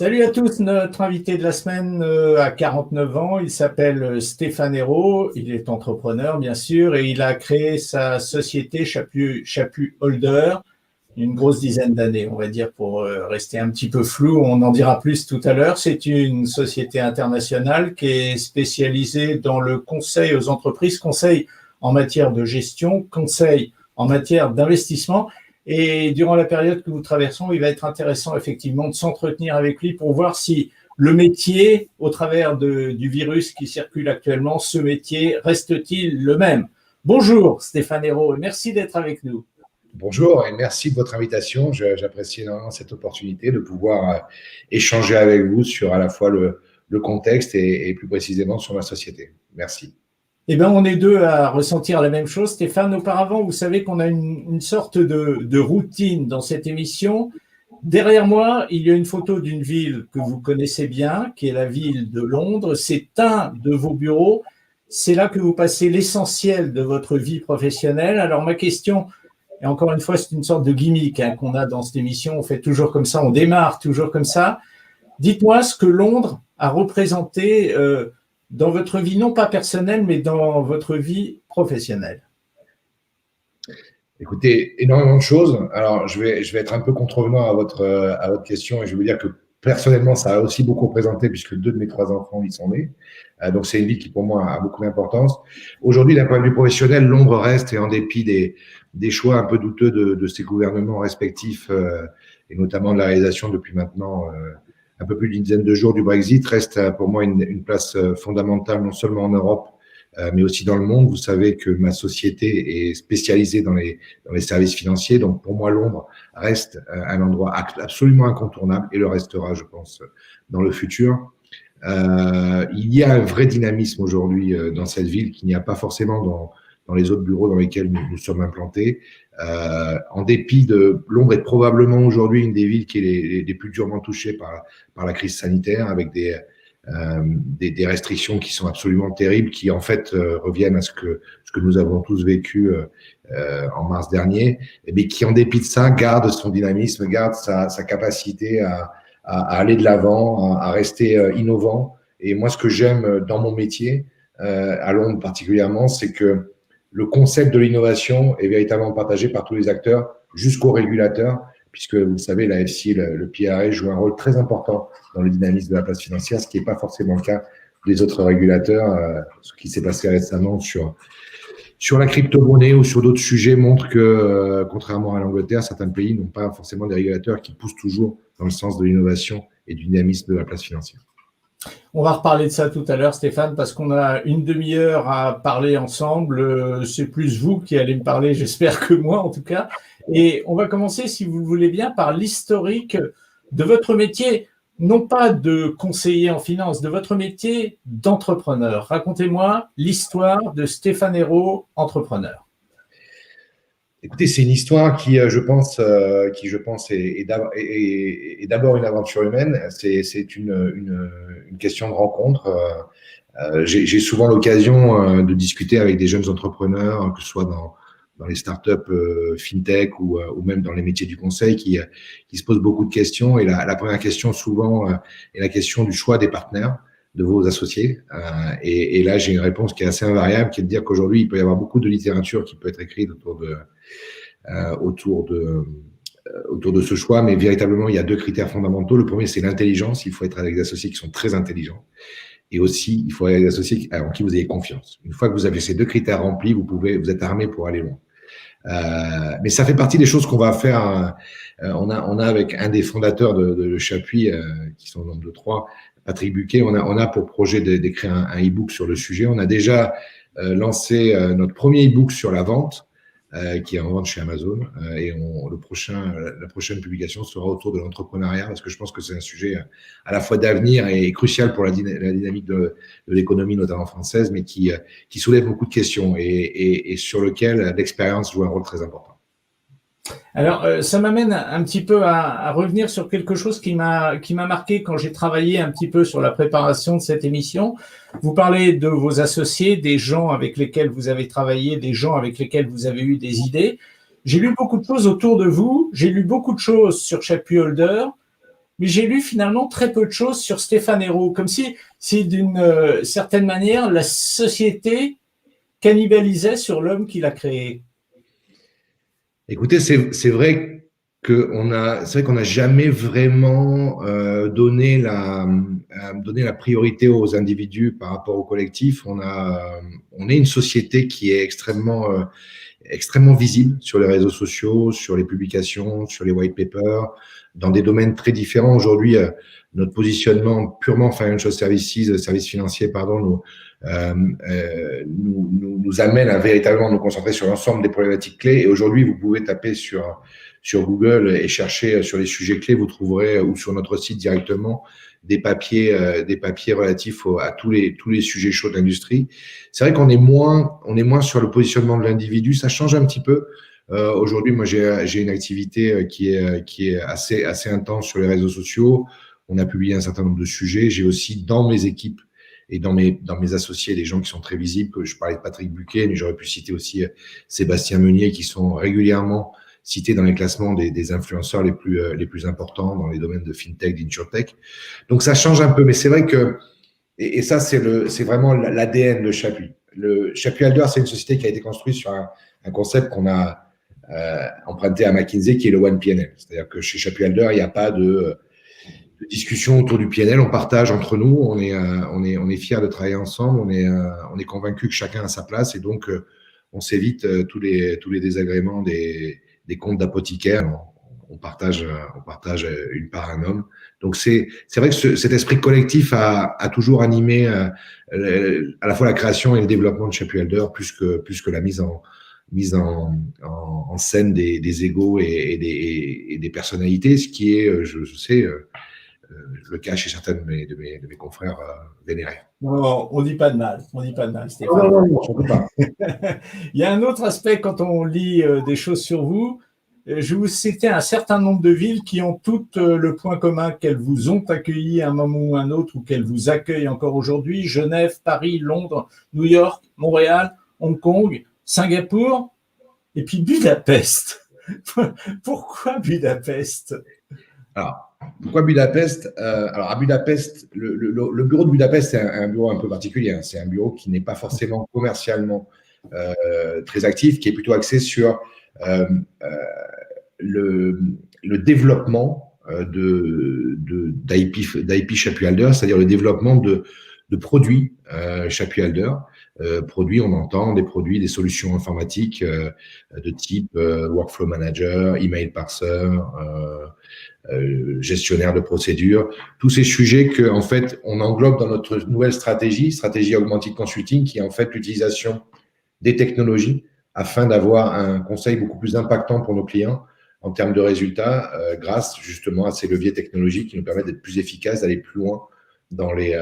Salut à tous, notre invité de la semaine a 49 ans, il s'appelle Stéphane Hérault, il est entrepreneur bien sûr et il a créé sa société Chaput Holder, une grosse dizaine d'années on va dire pour rester un petit peu flou, on en dira plus tout à l'heure. C'est une société internationale qui est spécialisée dans le conseil aux entreprises, conseil en matière de gestion, conseil en matière d'investissement. Et durant la période que nous traversons, il va être intéressant effectivement de s'entretenir avec lui pour voir si le métier, au travers du virus qui circule actuellement, ce métier reste-t-il le même? Bonjour Stéphane Hérault, merci d'être avec nous. Bonjour et merci de votre invitation. J'apprécie énormément cette opportunité de pouvoir échanger avec vous sur à la fois le contexte et plus précisément sur ma société. Merci. Eh bien, on est deux à ressentir la même chose. Stéphane, auparavant, vous savez qu'on a une sorte de routine dans cette émission. Derrière moi, il y a une photo d'une ville que vous connaissez bien, qui est la ville de Londres. C'est un de vos bureaux. C'est là que vous passez l'essentiel de votre vie professionnelle. Alors, ma question, et encore une fois, c'est une sorte de gimmick qu'on a dans cette émission. On fait toujours comme ça, on démarre toujours comme ça. Dites-moi ce que Londres a représenté dans votre vie, non pas personnelle, mais dans votre vie professionnelle. Écoutez, énormément de choses. Alors, je vais être un peu contrevenant à votre question et je vais vous dire que personnellement, ça a aussi beaucoup représenté puisque 2 de mes 3 enfants y sont nés. Donc, c'est une vie qui, pour moi, a beaucoup d'importance. Aujourd'hui, d'un point de vue professionnel, Londres reste, et en dépit des choix un peu douteux de ces gouvernements respectifs, et notamment de la réalisation depuis maintenant un peu plus d'une dizaine de jours du Brexit, reste pour moi une place fondamentale, non seulement en Europe, mais aussi dans le monde. Vous savez que ma société est spécialisée dans les services financiers. Donc, pour moi, Londres reste un endroit absolument incontournable et le restera, je pense, dans le futur. Il y a un vrai dynamisme aujourd'hui dans cette ville qu'il n'y a pas forcément dans les autres bureaux dans lesquels nous sommes implantés. En dépit de Londres est probablement aujourd'hui une des villes qui est les plus durement touchées par la crise sanitaire, avec des restrictions qui sont absolument terribles, qui en fait reviennent à ce que nous avons tous vécu en mars dernier, mais qui en dépit de ça garde son dynamisme, garde sa capacité à aller de l'avant, à rester innovant. Et moi, ce que j'aime dans mon métier, à Londres particulièrement, c'est que le concept de l'innovation est véritablement partagé par tous les acteurs jusqu'aux régulateurs, puisque vous savez, la FCA, le PRA joue un rôle très important dans le dynamisme de la place financière, ce qui n'est pas forcément le cas des autres régulateurs. Ce qui s'est passé récemment sur la crypto-monnaie ou sur d'autres sujets montre que, contrairement à l'Angleterre, certains pays n'ont pas forcément des régulateurs qui poussent toujours dans le sens de l'innovation et du dynamisme de la place financière. On va reparler de ça tout à l'heure, Stéphane, parce qu'on a une demi-heure à parler ensemble. C'est plus vous qui allez me parler, j'espère, que moi en tout cas. Et on va commencer, si vous le voulez bien, par l'historique de votre métier, non pas de conseiller en finance, de votre métier d'entrepreneur. Racontez-moi l'histoire de Stéphane Hérault, entrepreneur. Écoutez, c'est une histoire qui, je pense, est d'abord une aventure humaine. C'est une question de rencontre. J'ai souvent l'occasion de discuter avec des jeunes entrepreneurs, que ce soit dans les startups fintech ou même dans les métiers du conseil, qui se posent beaucoup de questions. Et la première question, souvent, est la question du choix des partenaires, de vos associés. Et là, j'ai une réponse qui est assez invariable, qui est de dire qu'aujourd'hui, il peut y avoir beaucoup de littérature qui peut être écrite autour de ce choix, mais véritablement, il y a 2 critères fondamentaux. Le premier, c'est l'intelligence. Il faut être avec des associés qui sont très intelligents. Et aussi, il faut être avec des associés en qui vous ayez confiance. Une fois que vous avez ces 2 critères remplis, vous êtes armé pour aller loin. Mais ça fait partie des choses qu'on va faire. On a avec un des fondateurs de Chaput, qui sont au nombre de 3, Patrick Buquet, on a pour projet d'écrire un e-book sur le sujet. On a déjà lancé notre premier e-book sur la vente, qui est en vente chez Amazon. Et la prochaine publication sera autour de l'entrepreneuriat, parce que je pense que c'est un sujet à la fois d'avenir et crucial pour la dynamique de l'économie, notamment française, mais qui soulève beaucoup de questions et sur lequel l'expérience joue un rôle très important. Alors, ça m'amène un petit peu à revenir sur quelque chose qui m'a marqué quand j'ai travaillé un petit peu sur la préparation de cette émission. Vous parlez de vos associés, des gens avec lesquels vous avez travaillé, des gens avec lesquels vous avez eu des idées. J'ai lu beaucoup de choses autour de vous, j'ai lu beaucoup de choses sur Chaput Holder. mais j'ai lu finalement très peu de choses sur Stéphane Hérault, comme si d'une certaine manière, la société cannibalisait sur l'homme qui l'a créé. Écoutez, c'est vrai qu'on n'a jamais vraiment donné la priorité aux individus par rapport au collectif. On est une société qui est extrêmement visible sur les réseaux sociaux, sur les publications, sur les white papers, dans des domaines très différents. Aujourd'hui, notre positionnement purement financial services, services financiers, pardon, nous amène à véritablement nous concentrer sur l'ensemble des problématiques clés. Et aujourd'hui, vous pouvez taper sur Google et chercher sur les sujets clés, vous trouverez, ou sur notre site directement, des papiers relatifs à tous les sujets chauds de l'industrie. C'est vrai qu'on est moins sur le positionnement de l'individu. Ça change un petit peu. Aujourd'hui, moi, j'ai une activité qui est assez intense sur les réseaux sociaux. On a publié un certain nombre de sujets. J'ai aussi dans mes équipes et dans mes associés des gens qui sont très visibles. Que je parlais de Patrick Buquet, mais j'aurais pu citer aussi Sébastien Meunier, qui sont régulièrement cités dans les classements des influenceurs les plus importants dans les domaines de fintech, d'insurtech. Donc ça change un peu, mais c'est vrai que et ça c'est vraiment l'ADN de Chapuis. Chapuis Alder, c'est une société qui a été construite sur un concept qu'on a emprunté à McKinsey, qui est le One PNL. C'est-à-dire que chez Chapuis Alder, il n'y a pas de discussion autour du PNL, on partage entre nous, on est fiers de travailler ensemble, on est convaincu que chacun a sa place et donc on s'évite tous les désagréments des comptes d'apothicaire. On partage une part à un homme. Donc c'est vrai que cet esprit collectif a toujours animé à la fois la création et le développement de Chapuis Alder plus que la mise en scène des égos et des personnalités, ce qui est, je sais, le cas chez certains de mes confrères vénérés. Non, on dit pas de mal, Stéphane. Non, je ne peux pas. Il y a un autre aspect quand on lit des choses sur vous. Je vais vous citer un certain nombre de villes qui ont toutes le point commun qu'elles vous ont accueilli à un moment ou un autre ou qu'elles vous accueillent encore aujourd'hui. Genève, Paris, Londres, New York, Montréal, Hong Kong, Singapour et puis Budapest. Pourquoi Budapest? Alors, pourquoi Budapest? Alors, à Budapest, le bureau de Budapest, c'est un bureau un peu particulier. C'est un bureau qui n'est pas forcément commercialement très actif, qui est plutôt axé sur le développement d'IP Chapuis Alder, c'est-à-dire le développement de produits Chapuis Alder. Produits, on entend des produits, des solutions informatiques de type Workflow Manager, Email Parser, gestionnaire de procédures, tous ces sujets que en fait on englobe dans notre nouvelle stratégie Augmented Consulting, qui est en fait l'utilisation des technologies afin d'avoir un conseil beaucoup plus impactant pour nos clients en termes de résultats, grâce justement à ces leviers technologiques qui nous permettent d'être plus efficaces, d'aller plus loin dans les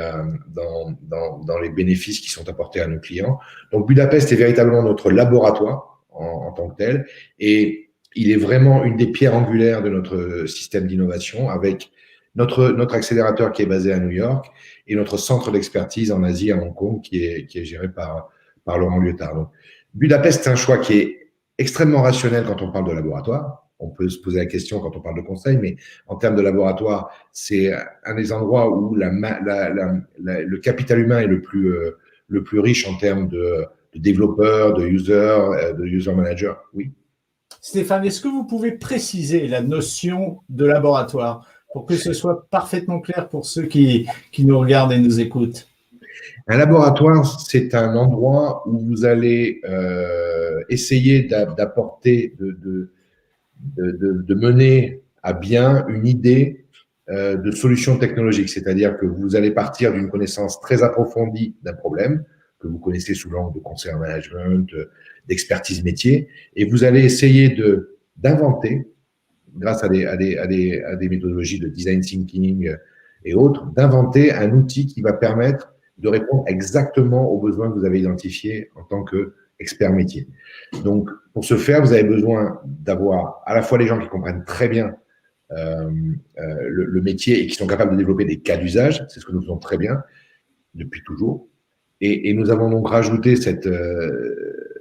bénéfices qui sont apportés à nos clients. Donc Budapest est véritablement notre laboratoire en tant que tel, et il est vraiment une des pierres angulaires de notre système d'innovation, avec notre accélérateur qui est basé à New York et notre centre d'expertise en Asie, à Hong Kong, qui est géré par Laurent Lyotard. Donc, Budapest, c'est un choix qui est extrêmement rationnel quand on parle de laboratoire. On peut se poser la question quand on parle de conseil, mais en termes de laboratoire, c'est un des endroits où le capital humain est le plus riche en termes de développeurs, de user managers. Oui. Stéphane, est-ce que vous pouvez préciser la notion de laboratoire pour que ce soit parfaitement clair pour ceux qui nous regardent et nous écoutent? Un laboratoire, c'est un endroit où vous allez essayer d'apporter, de mener à bien une idée de solution technologique. C'est-à-dire que vous allez partir d'une connaissance très approfondie d'un problème que vous connaissez sous l'angle de conseil en management, d'expertise métier, et vous allez essayer d'inventer, grâce à des méthodologies de design thinking et autres, d'inventer un outil qui va permettre de répondre exactement aux besoins que vous avez identifiés en tant qu'expert métier. Donc, pour ce faire, vous avez besoin d'avoir à la fois les gens qui comprennent très bien le métier et qui sont capables de développer des cas d'usage. C'est ce que nous faisons très bien depuis toujours. Et nous avons donc rajouté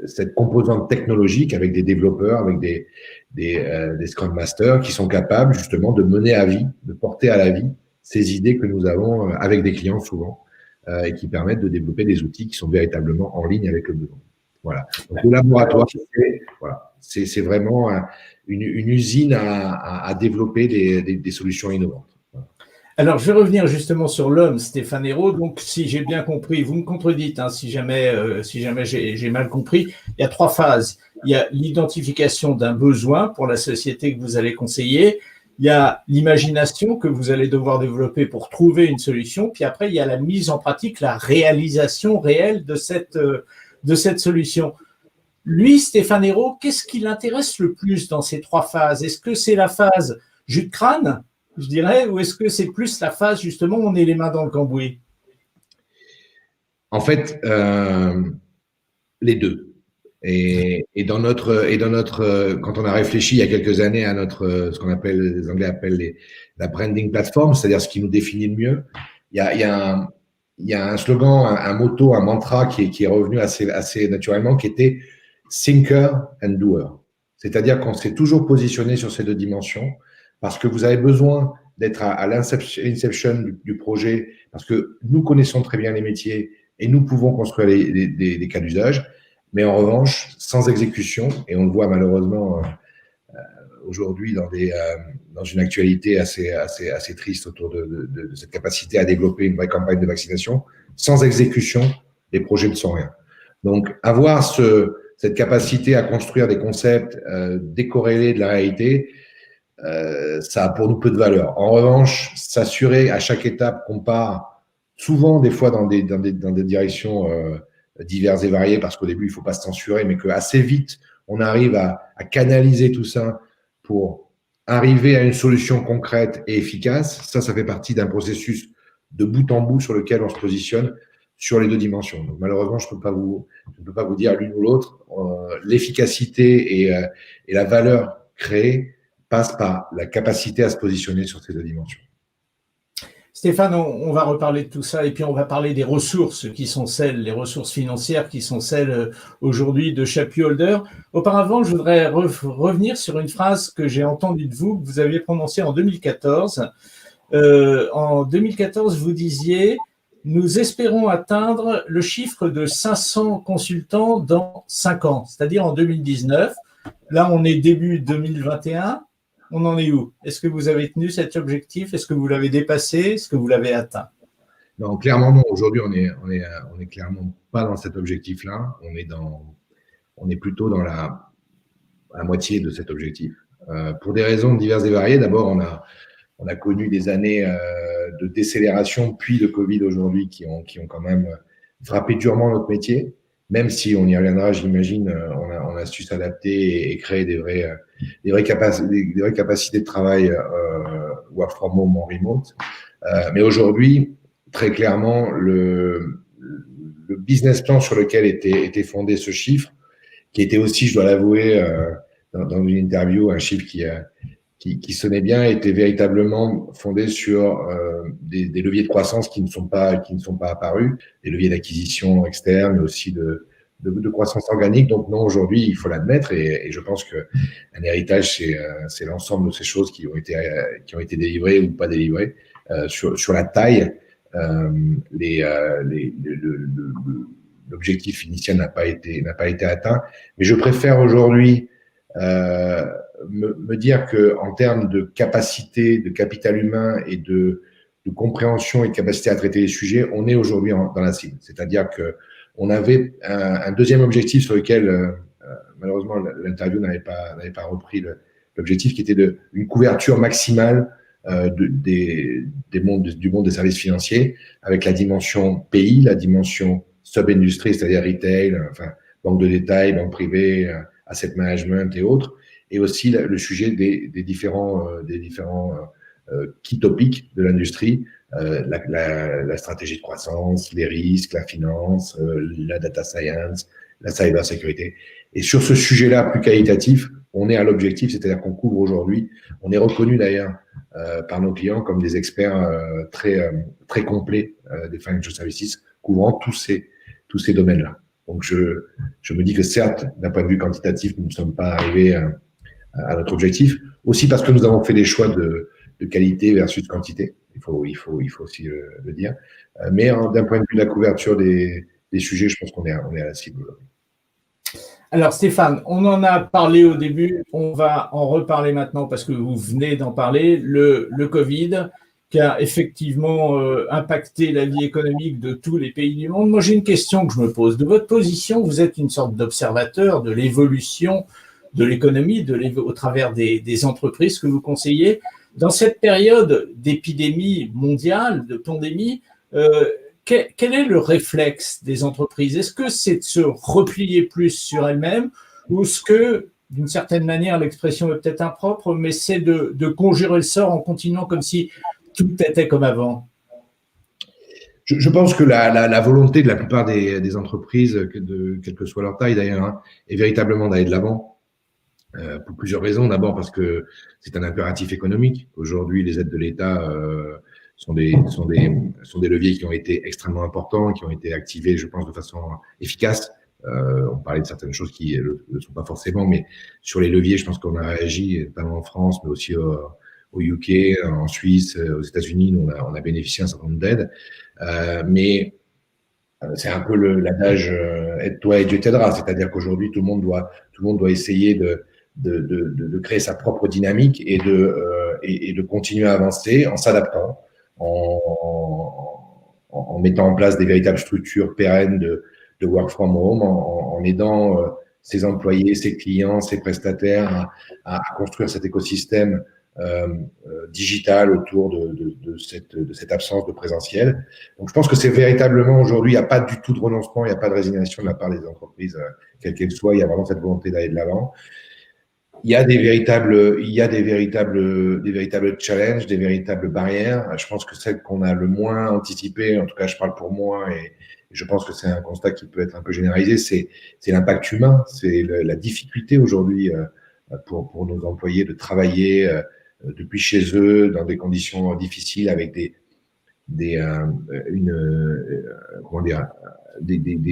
cette composante technologique avec des développeurs, avec des Scrum Masters qui sont capables justement de mener à vie, de porter à la vie ces idées que nous avons avec des clients souvent et qui permettent de développer des outils qui sont véritablement en ligne avec le besoin. Voilà. Donc, le laboratoire, c'est vraiment une usine à développer des solutions innovantes. Alors, je vais revenir justement sur l'homme, Stéphane Hérault. Donc, si j'ai bien compris, vous me contredites, hein, si jamais j'ai mal compris, il y a 3 phases. Il y a l'identification d'un besoin pour la société que vous allez conseiller. Il y a l'imagination que vous allez devoir développer pour trouver une solution. Puis après, il y a la mise en pratique, la réalisation réelle de cette solution. Lui, Stéphane Hérault, qu'est-ce qui l'intéresse le plus dans ces 3 phases? Est-ce que c'est la phase jus de crâne, je dirais, ou est-ce que c'est plus la phase, justement, où on est les mains dans le cambouis? En fait, les deux. Et dans notre, quand on a réfléchi il y a quelques années à ce qu'on appelle, les Anglais appellent la branding platform, c'est-à-dire ce qui nous définit le mieux, il y a un slogan, un motto, un mantra qui est revenu assez naturellement, qui était thinker and doer. C'est-à-dire qu'on s'est toujours positionné sur ces 2 dimensions parce que vous avez besoin d'être à l'inception du projet, parce que nous connaissons très bien les métiers et nous pouvons construire des cas d'usage. Mais en revanche, sans exécution, et on le voit malheureusement aujourd'hui dans une actualité assez triste autour de cette capacité à développer une vraie campagne de vaccination, sans exécution, les projets ne sont rien. Donc, avoir cette capacité à construire des concepts décorrélés de la réalité, ça a pour nous peu de valeur. En revanche, s'assurer à chaque étape qu'on part souvent des fois dans des directions diverses et variées, parce qu'au début, il ne faut pas se censurer, mais qu'assez vite, on arrive à canaliser tout ça pour arriver à une solution concrète et efficace. Ça fait partie d'un processus de bout en bout sur lequel on se positionne sur les 2 dimensions. Donc, malheureusement, je ne peux pas vous dire l'une ou l'autre. L'efficacité et la valeur créée passe par la capacité à se positionner sur ces 2 dimensions. Stéphane, on va reparler de tout ça et puis on va parler des ressources qui sont celles, les ressources financières qui sont celles aujourd'hui de Chapuis Holder. Auparavant, je voudrais revenir sur une phrase que j'ai entendue de vous, que vous aviez prononcée en 2014. En 2014, vous disiez « Nous espérons atteindre le chiffre de 500 consultants dans 5 ans », c'est-à-dire en 2019. Là, on est début 2021. On en est où? Est-ce que vous avez tenu cet objectif? Est-ce que vous l'avez dépassé? Est-ce que vous l'avez atteint? Non, clairement non. Aujourd'hui, on est clairement pas dans cet objectif-là. On est plutôt dans la moitié de cet objectif. Pour des raisons diverses et variées. D'abord, on a connu des années de décélération, puis de Covid aujourd'hui, qui ont quand même frappé durement notre métier. Même si on y reviendra, j'imagine, on a su s'adapter et créer des vraies capacités de travail work from home en remote. Mais aujourd'hui, très clairement, le business plan sur lequel était fondé ce chiffre, qui était aussi, je dois l'avouer, dans une interview, un chiffre qui sonnait bien, était véritablement fondé sur des leviers de croissance qui ne sont pas apparus, des leviers d'acquisition externe, mais aussi de croissance organique. Donc non, aujourd'hui, il faut l'admettre, et je pense qu'un héritage, c'est l'ensemble de ces choses qui ont été délivrées ou pas délivrées. Sur la taille, l'objectif initial n'a pas été atteint, mais je préfère aujourd'hui me dire que en termes de capacité, de capital humain et de compréhension et de capacité à traiter les sujets, on est aujourd'hui dans la cible. C'est-à-dire que on avait un deuxième objectif sur lequel malheureusement l'interview n'avait pas repris l'objectif, qui était une couverture maximale du monde des services financiers, avec la dimension pays, la dimension sub-industrie, c'est-à-dire retail, enfin banque de détail, banque privée, asset management et autres, et aussi le sujet des différents key topics de l'industrie, la stratégie de croissance, les risques, la finance, la data science, la cybersécurité. Et sur ce sujet-là plus qualitatif, on est à l'objectif, c'est-à-dire qu'on couvre aujourd'hui, on est reconnu d'ailleurs par nos clients comme des experts très complets des financial services, couvrant tous ces domaines-là. Donc, je me dis que certes, d'un point de vue quantitatif, nous ne sommes pas arrivés à notre objectif. Aussi parce que nous avons fait des choix de qualité versus quantité. Il faut aussi le dire. Mais d'un point de vue de la couverture des sujets, je pense qu'on est à la cible. Alors Stéphane, on en a parlé au début, on va en reparler maintenant parce que vous venez d'en parler, le Covid qui a effectivement impacté la vie économique de tous les pays du monde. Moi, j'ai une question que je me pose. De votre position, vous êtes une sorte d'observateur de l'évolution de l'économie au travers des entreprises que vous conseillez. Dans cette période d'épidémie mondiale, de pandémie, quel est le réflexe des entreprises? Est-ce que c'est de se replier plus sur elles-mêmes ou est-ce que, d'une certaine manière, l'expression est peut-être impropre, mais c'est de conjurer le sort en continuant comme si tout était comme avant? Je pense que la volonté de la plupart des entreprises, quelle que soit leur taille d'ailleurs, hein, est véritablement d'aller de l'avant. Pour plusieurs raisons. D'abord parce que c'est un impératif économique. Aujourd'hui, les aides de l'État sont des leviers qui ont été extrêmement importants, qui ont été activés, je pense, de façon efficace. On parlait de certaines choses qui ne le sont pas forcément, mais sur les leviers, je pense qu'on a réagi, notamment en France, mais aussi au UK, en Suisse, aux États-Unis. On a bénéficié d'un certain nombre d'aides. Mais c'est un peu l'adage aide-toi et Dieu t'aidera. C'est-à-dire qu'aujourd'hui, tout le monde doit essayer de créer sa propre dynamique et de continuer à avancer en s'adaptant, en mettant en place des véritables structures pérennes de work from home, en aidant ses employés, ses clients, ses prestataires à construire cet écosystème digital autour de cette absence de présentiel. Donc, je pense que c'est véritablement aujourd'hui, il n'y a pas du tout de renoncement, il n'y a pas de résignation de la part des entreprises, quelles qu'elles soient. Il y a vraiment cette volonté d'aller de l'avant. Il y a des véritables challenges, des véritables barrières. Je pense que celle qu'on a le moins anticipée, en tout cas, je parle pour moi, et je pense que c'est un constat qui peut être un peu généralisé, c'est l'impact humain, c'est la difficulté aujourd'hui pour nos employés de travailler depuis chez eux dans des conditions difficiles avec des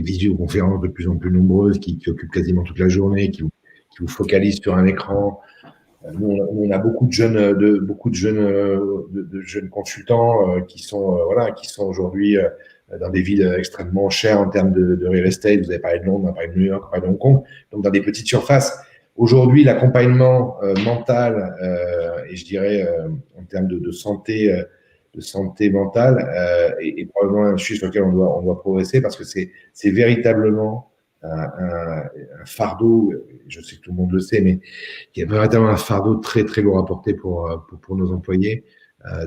visioconférences de plus en plus nombreuses qui occupent quasiment toute la journée, qui vous focalisent sur un écran. Nous, on a beaucoup de jeunes consultants qui sont aujourd'hui dans des villes extrêmement chères en termes de real estate. Vous avez parlé de Londres, on a parlé de New York, on a parlé de Hong Kong, donc dans des petites surfaces. Aujourd'hui, l'accompagnement mental et je dirais en termes de santé mentale est probablement un sujet sur lequel on doit progresser parce que c'est véritablement un fardeau, je sais que tout le monde le sait, mais il y a véritablement un fardeau très très lourd à porter pour nos employés.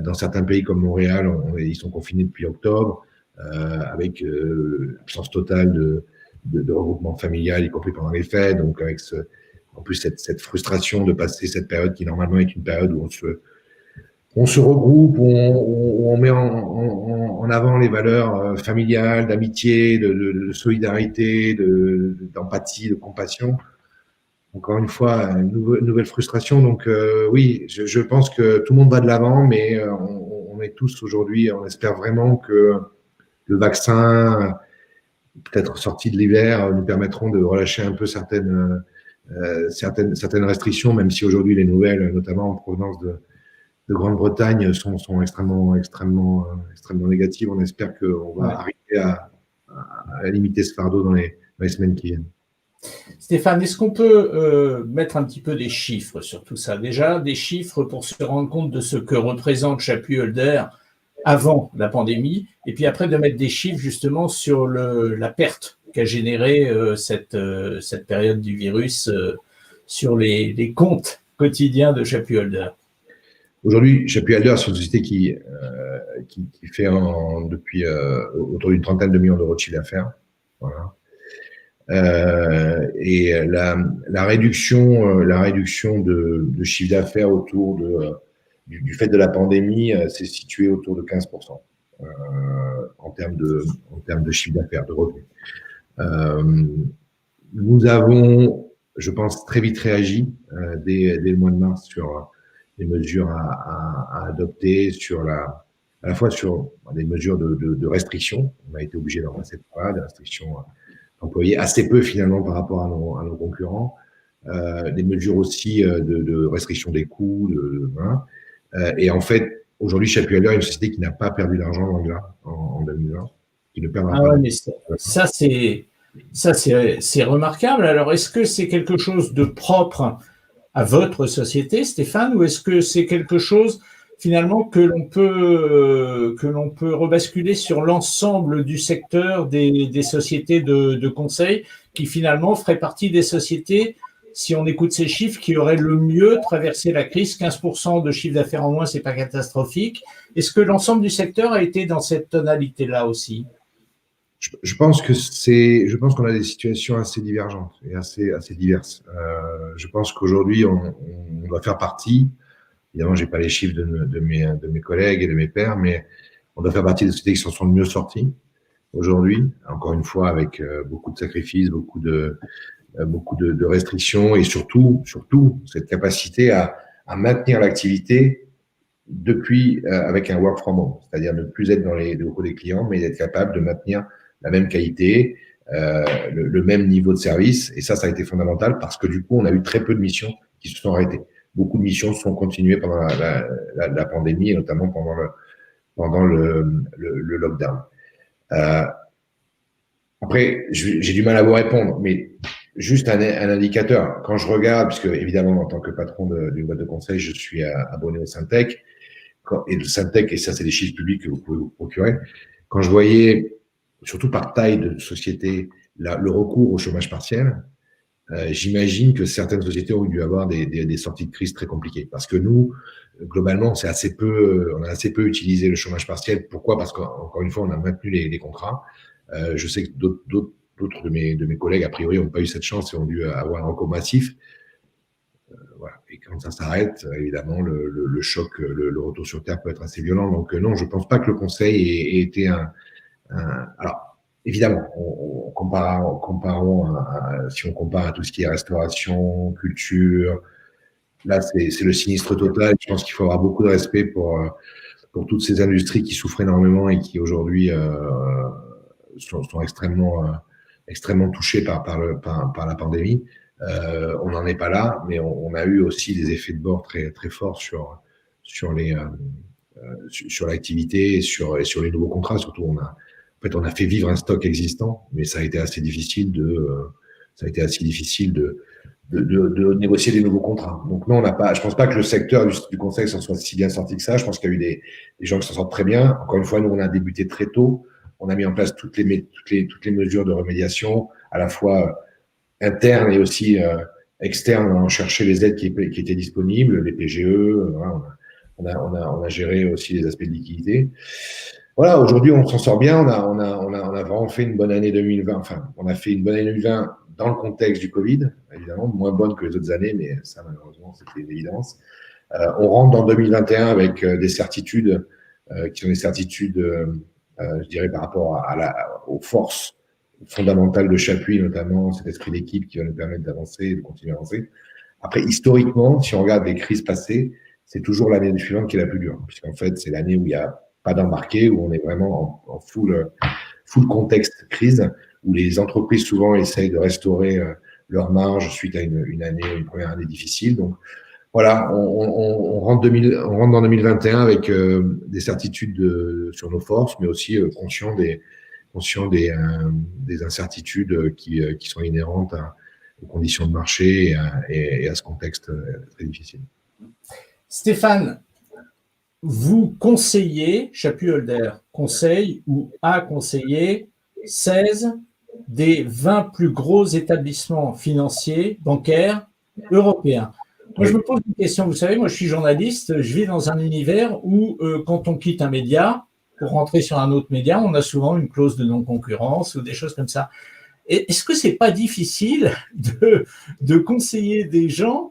Dans certains pays comme Montréal, ils sont confinés depuis octobre, avec l'absence totale de regroupement familial, y compris pendant les fêtes, donc avec en plus cette frustration de passer cette période qui normalement est une période où on se regroupe, où on met en avant les valeurs familiales, d'amitié, de solidarité, d'empathie, de compassion. Encore une fois, une nouvelle frustration. Donc oui, je pense que tout le monde va de l'avant, mais on est tous aujourd'hui, on espère vraiment que le vaccin, peut-être sorti de l'hiver, nous permettront de relâcher un peu certaines restrictions, même si aujourd'hui les nouvelles, notamment en provenance de Grande-Bretagne, sont extrêmement négatives. On espère qu'on va arriver à limiter ce fardeau dans les semaines qui viennent. Stéphane, est-ce qu'on peut mettre un petit peu des chiffres sur tout ça? Déjà, des chiffres pour se rendre compte de ce que représente Chapuis Holder avant la pandémie, et puis après de mettre des chiffres justement sur la perte qu'a généré cette période du virus sur les comptes quotidiens de Chapuis Holder. Aujourd'hui, Chapuis Holder, c'est une société qui fait depuis autour d'une trentaine de millions d'euros de chiffre d'affaires. Voilà. Et la réduction de chiffre d'affaires autour du fait de la pandémie s'est située autour de 15% en termes de chiffre d'affaires, de revenus. Nous avons, je pense, très vite réagi dès le mois de mars sur les mesures à adopter, à la fois sur des mesures de restriction. On a été obligé d'embrasser des restrictions employés, assez peu finalement par rapport à nos concurrents. Des mesures aussi de restriction des coûts. Voilà. Et en fait, aujourd'hui, Chapuis Helder est une société qui n'a pas perdu d'argent en 2020, qui ne perdra Ah pas ouais, d'argent. mais c'est remarquable. Alors, est-ce que c'est quelque chose de propre à votre société, Stéphane, ou est-ce que c'est quelque chose finalement que l'on peut rebasculer sur l'ensemble du secteur des sociétés de conseil qui finalement feraient partie des sociétés, si on écoute ces chiffres, qui auraient le mieux traversé la crise? 15% de chiffre d'affaires en moins, c'est pas catastrophique. Est-ce que l'ensemble du secteur a été dans cette tonalité-là aussi? Je pense qu'on a des situations assez divergentes et assez diverses. Je pense qu'aujourd'hui, on doit faire partie. Évidemment, j'ai pas les chiffres de mes collègues et de mes pairs, mais on doit faire partie des sociétés qui s'en sont le mieux sorties aujourd'hui. Encore une fois, avec beaucoup de sacrifices, beaucoup de restrictions et surtout cette capacité à maintenir l'activité depuis avec un work from home, c'est-à-dire ne plus être dans les locaux des clients, mais d'être capable de maintenir la même qualité, le même niveau de service. Et ça a été fondamental parce que du coup, on a eu très peu de missions qui se sont arrêtées. Beaucoup de missions sont continuées pendant la pandémie et notamment pendant le lockdown. Après, j'ai du mal à vous répondre, mais juste un indicateur. Quand je regarde, puisque évidemment, en tant que patron d'une boîte de conseil, je suis abonné au Syntec, et le Syntec, et ça, c'est des chiffres publics que vous pouvez vous procurer. Quand je voyais, surtout par taille de société, le recours au chômage partiel, j'imagine que certaines sociétés ont dû avoir des sorties de crise très compliquées. Parce que nous, globalement, on a assez peu utilisé le chômage partiel. Pourquoi? Parce qu'encore une fois, on a maintenu les contrats. Je sais que d'autres de mes collègues, a priori, n'ont pas eu cette chance et ont dû avoir un recours massif. Voilà. Et quand ça s'arrête, évidemment, le choc, le retour sur terre peut être assez violent. Donc non, je ne pense pas que le conseil ait été alors, évidemment, si on compare à tout ce qui est restauration, culture, là, c'est le sinistre total. Je pense qu'il faut avoir beaucoup de respect pour toutes ces industries qui souffrent énormément et qui aujourd'hui sont extrêmement touchées par la pandémie. On n'en est pas là, mais on a eu aussi des effets de bord très, très forts sur l'activité et sur les nouveaux contrats. Surtout, on a fait vivre un stock existant, mais ça a été assez difficile de négocier des nouveaux contrats. Donc non, je pense pas que le secteur du conseil s'en soit si bien sorti que ça. Je pense qu'il y a eu des gens qui s'en sortent très bien. Encore une fois, nous, on a débuté très tôt. On a mis en place toutes les mesures de remédiation, à la fois internes et aussi externes. On a cherché les aides qui étaient disponibles, les PGE. Voilà, on a géré aussi les aspects de liquidité. Voilà, aujourd'hui, on s'en sort bien. On a vraiment fait une bonne année 2020. Enfin, on a fait une bonne année 2020 dans le contexte du Covid, évidemment, moins bonne que les autres années, mais ça, malheureusement, c'était une évidence. On rentre dans 2021 avec des certitudes qui sont des certitudes, je dirais, par rapport aux forces fondamentales de Chapuis, notamment cet esprit d'équipe qui va nous permettre d'avancer et de continuer à avancer. Après, historiquement, si on regarde les crises passées, c'est toujours l'année suivante qui est la plus dure, puisqu'en fait, c'est l'année où il n'y a pas d'embarqué, où on est vraiment en full contexte crise, où les entreprises souvent essayent de restaurer leur marge suite à une première année difficile. Donc voilà, on rentre dans 2021 avec des certitudes sur nos forces, mais aussi conscient des incertitudes qui sont inhérentes aux conditions de marché et à ce contexte très difficile. Stéphane, vous conseillez, Chapuis Helder conseille ou a conseillé 16 des 20 plus gros établissements financiers, bancaires, européens. Moi, je me pose une question. Vous savez, moi, je suis journaliste. Je vis dans un univers où, quand on quitte un média, pour rentrer sur un autre média, on a souvent une clause de non-concurrence ou des choses comme ça. Est-ce que c'est pas difficile de conseiller des gens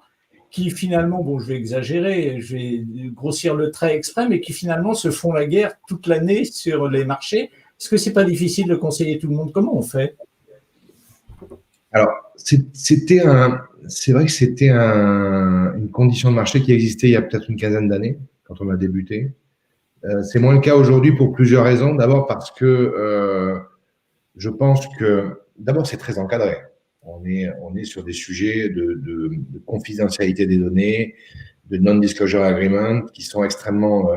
qui finalement, bon, je vais exagérer, je vais grossir le trait exprès, mais qui finalement se font la guerre toute l'année sur les marchés? Est-ce que c'est pas difficile de conseiller tout le monde? Comment on fait? Alors, c'est vrai que c'était une condition de marché qui existait il y a peut-être une quinzaine d'années, quand on a débuté. C'est moins le cas aujourd'hui pour plusieurs raisons. D'abord parce que je pense que d'abord, c'est très encadré. On est sur des sujets de confidentialité des données, de non-disclosure agreement qui sont extrêmement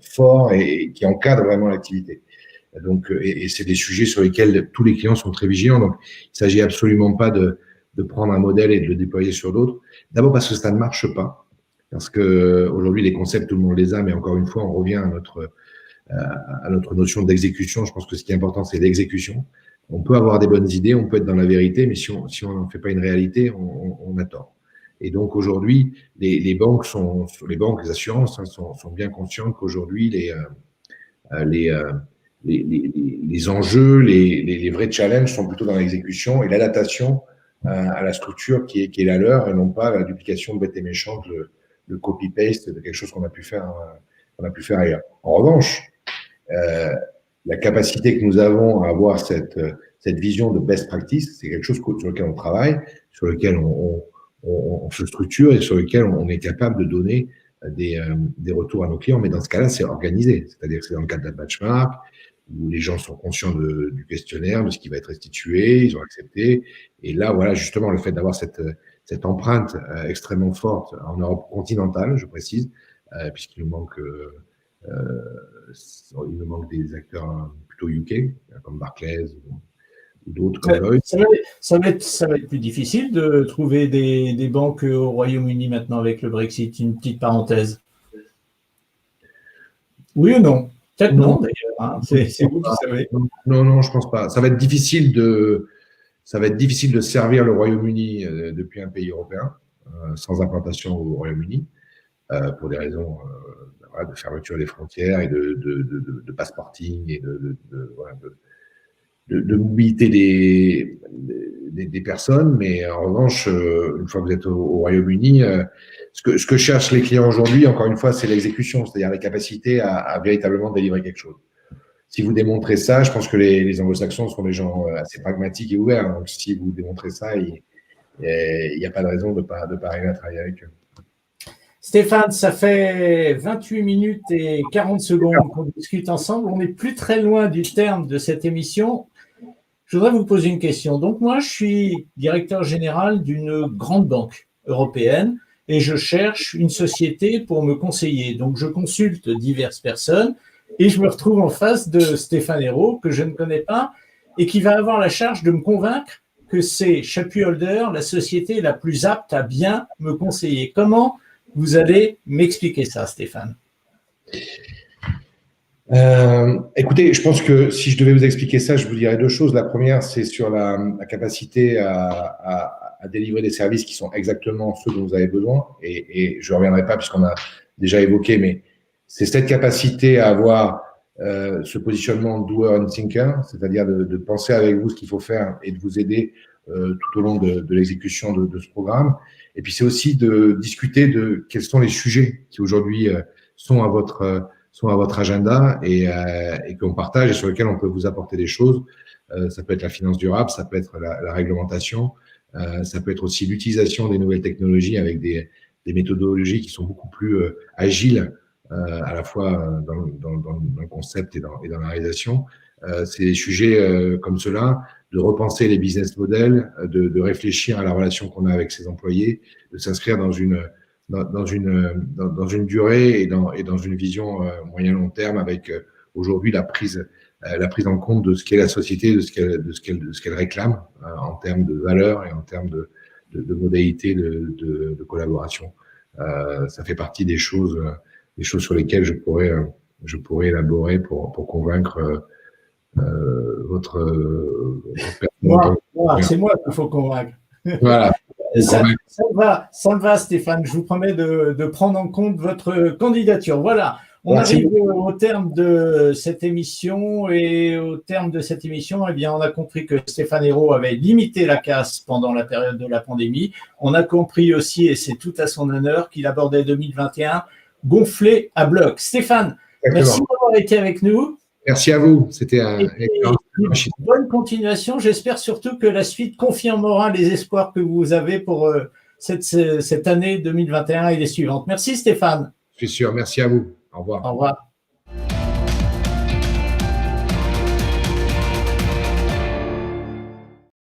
forts et qui encadrent vraiment l'activité. Donc, et c'est des sujets sur lesquels tous les clients sont très vigilants. Donc, il ne s'agit absolument pas de prendre un modèle et de le déployer sur d'autres. D'abord parce que ça ne marche pas. Parce que aujourd'hui, les concepts, tout le monde les a, mais encore une fois, on revient à notre notion d'exécution. Je pense que ce qui est important, c'est l'exécution. On peut avoir des bonnes idées, on peut être dans la vérité, mais si on n'en fait pas une réalité, on a tort. Et donc aujourd'hui, les banques, les assurances sont bien conscientes qu'aujourd'hui, les enjeux, les vrais challenges sont plutôt dans l'exécution et l'adaptation à la structure qui est la leur et non pas la duplication bête et méchante, le copy-paste de quelque chose qu'on a pu faire ailleurs. En revanche, la capacité que nous avons à avoir cette vision de best practice, c'est quelque chose sur lequel on travaille, sur lequel on se structure et sur lequel on est capable de donner des retours à nos clients. Mais dans ce cas-là, c'est organisé. C'est-à-dire que c'est dans le cadre d'un benchmark où les gens sont conscients du questionnaire, de ce qui va être restitué, ils ont accepté. Et là, voilà, justement, le fait d'avoir cette empreinte extrêmement forte en Europe continentale, je précise, puisqu'il nous manque des acteurs plutôt UK, comme Barclays ou d'autres comme Lloyds. Ça va être plus difficile de trouver des banques au Royaume-Uni maintenant avec le Brexit. Une petite parenthèse. Oui ou non? Peut-être non, d'ailleurs. Hein. C'est vous qui savez. Non, je pense pas. Ça va être difficile de servir le Royaume-Uni depuis un pays européen sans implantation au Royaume-Uni pour des raisons de fermeture des frontières et de passeporting et de mobilité des personnes. Mais en revanche, une fois que vous êtes au Royaume-Uni, ce que cherchent les clients aujourd'hui, encore une fois, c'est l'exécution, c'est-à-dire la capacité à véritablement délivrer quelque chose. Si vous démontrez ça, je pense que les anglo-saxons sont des gens assez pragmatiques et ouverts. Donc, si vous démontrez ça, il n'y a pas de raison de ne pas arriver à travailler avec eux. Stéphane, ça fait 28 minutes et 40 secondes qu'on discute ensemble. On n'est plus très loin du terme de cette émission. Je voudrais vous poser une question. Donc, moi, je suis directeur général d'une grande banque européenne et je cherche une société pour me conseiller. Donc, je consulte diverses personnes et je me retrouve en face de Stéphane Hérault, que je ne connais pas, et qui va avoir la charge de me convaincre que c'est Chapuis Holder, la société la plus apte à bien me conseiller. Comment vous allez m'expliquer ça, Stéphane? Écoutez, je pense que si je devais vous expliquer ça, je vous dirais deux choses. La première, c'est sur la capacité à délivrer des services qui sont exactement ceux dont vous avez besoin. Et je ne reviendrai pas puisqu'on a déjà évoqué, mais c'est cette capacité à avoir ce positionnement doer and thinker, c'est-à-dire de penser avec vous ce qu'il faut faire et de vous aider tout au long de l'exécution de ce programme. Et puis, c'est aussi de discuter de quels sont les sujets qui aujourd'hui sont à votre agenda et qu'on partage et sur lesquels on peut vous apporter des choses. Ça peut être la finance durable, ça peut être la réglementation, ça peut être aussi l'utilisation des nouvelles technologies avec des méthodologies qui sont beaucoup plus agiles à la fois dans le concept et dans la réalisation. C'est des sujets comme cela, de repenser les business models, de réfléchir à la relation qu'on a avec ses employés, de s'inscrire dans une durée et dans une vision moyen-long terme avec aujourd'hui la prise en compte de ce qu'est la société, de ce qu'elle réclame en termes de valeur et en termes de modalités de collaboration. Ça fait partie des choses sur lesquelles je pourrais élaborer pour convaincre votre c'est moi qu'il faut convaincre. Voilà. Ça me va, Stéphane. Je vous promets de prendre en compte votre candidature. Voilà. On arrive au terme de cette émission et au terme de cette émission, eh bien, on a compris que Stéphane Hérault avait limité la casse pendant la période de la pandémie. On a compris aussi, et c'est tout à son honneur, qu'il abordait 2021 gonflé à bloc. Stéphane, merci d'avoir été avec nous. Merci à vous. C'était bonne continuation. J'espère surtout que la suite confirmera les espoirs que vous avez pour cette année 2021 et les suivantes. Merci Stéphane. Je suis sûr. Merci à vous. Au revoir. Au revoir.